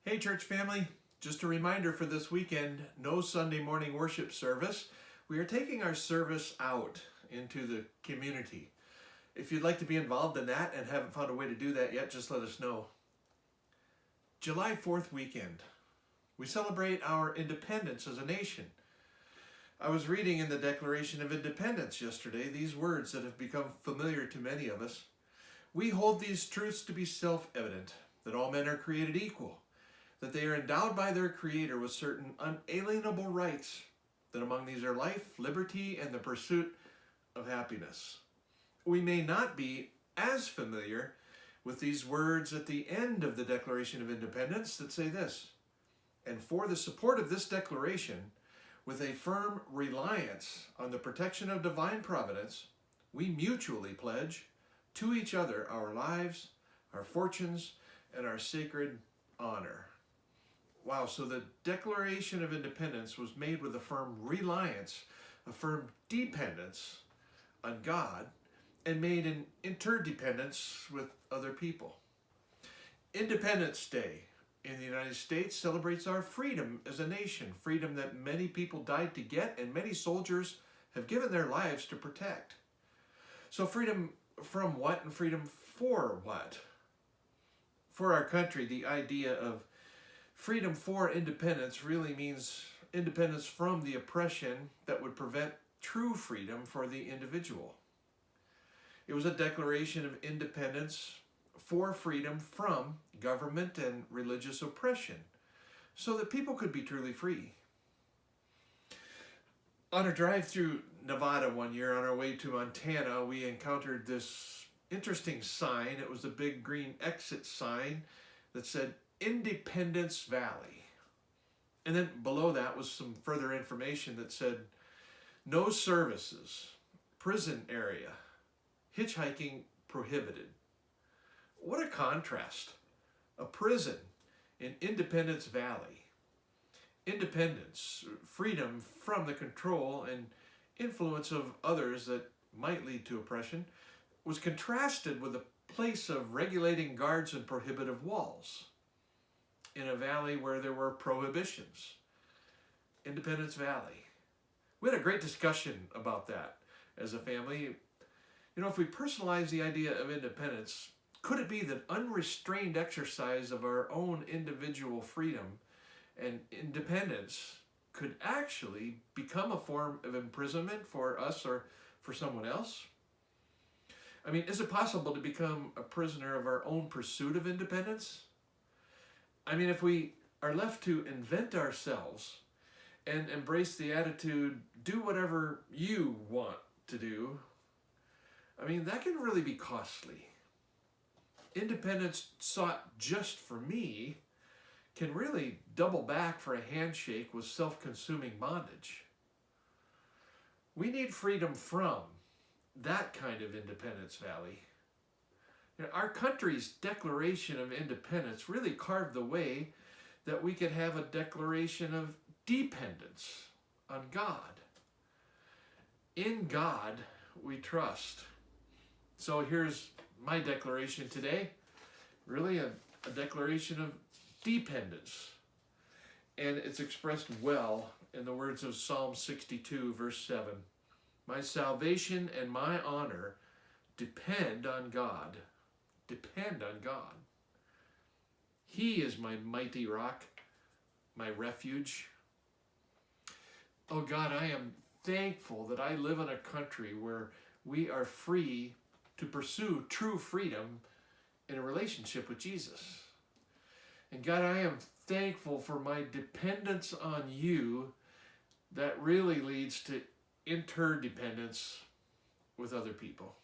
Hey church family, just a reminder for this weekend, no Sunday morning worship service. We are taking our service out into the community. If you'd like to be involved in that and haven't found a way to do that yet, just let us know. July 4th weekend, we celebrate our independence as a nation. I was reading in the Declaration of Independence yesterday these words that have become familiar to many of us. We hold these truths to be self-evident, that all men are created equal, that they are endowed by their Creator with certain unalienable rights, that among these are life, liberty, and the pursuit of happiness. We may not be as familiar with these words at the end of the Declaration of Independence that say this, and for the support of this declaration, with a firm reliance on the protection of divine providence, we mutually pledge to each other our lives, our fortunes, and our sacred honor. Wow, so the Declaration of Independence was made with a firm reliance, a firm dependence on God, and made in interdependence with other people. Independence Day in the United States celebrates our freedom as a nation, freedom that many people died to get and many soldiers have given their lives to protect. So freedom from what and freedom for what? For our country, the idea of freedom for independence really means independence from the oppression that would prevent true freedom for the individual. It was a declaration of independence for freedom from government and religious oppression, so that people could be truly free. On a drive through Nevada one year on our way to Montana, we encountered this interesting sign. It was a big green exit sign that said Independence Valley. And then below that was some further information that said no services, prison area, hitchhiking prohibited. What a contrast. A prison in Independence Valley. Independence, freedom from the control and influence of others that might lead to oppression, was contrasted with a place of regulating guards and prohibitive walls in a valley where there were prohibitions. Independence Valley. We had a great discussion about that as a family. You know, if we personalize the idea of independence, could it be that unrestrained exercise of our own individual freedom and independence could actually become a form of imprisonment for us or for someone else? I mean, is it possible to become a prisoner of our own pursuit of independence? I mean, if we are left to invent ourselves and embrace the attitude, do whatever you want to do, I mean, that can really be costly. Independence sought just for me can really double back for a handshake with self-consuming bondage. We need freedom from that kind of Independence Valley. You know, our country's Declaration of Independence really carved the way that we could have a declaration of dependence on God. In God we trust. So here's my declaration today, really a declaration of dependence. And it's expressed well in the words of Psalm 62, verse 7. My salvation and my honor depend on God. Depend on God. He is my mighty rock, my refuge. Oh God, I am thankful that I live in a country where we are free to pursue true freedom in a relationship with Jesus. And God, I am thankful for my dependence on you that really leads to interdependence with other people.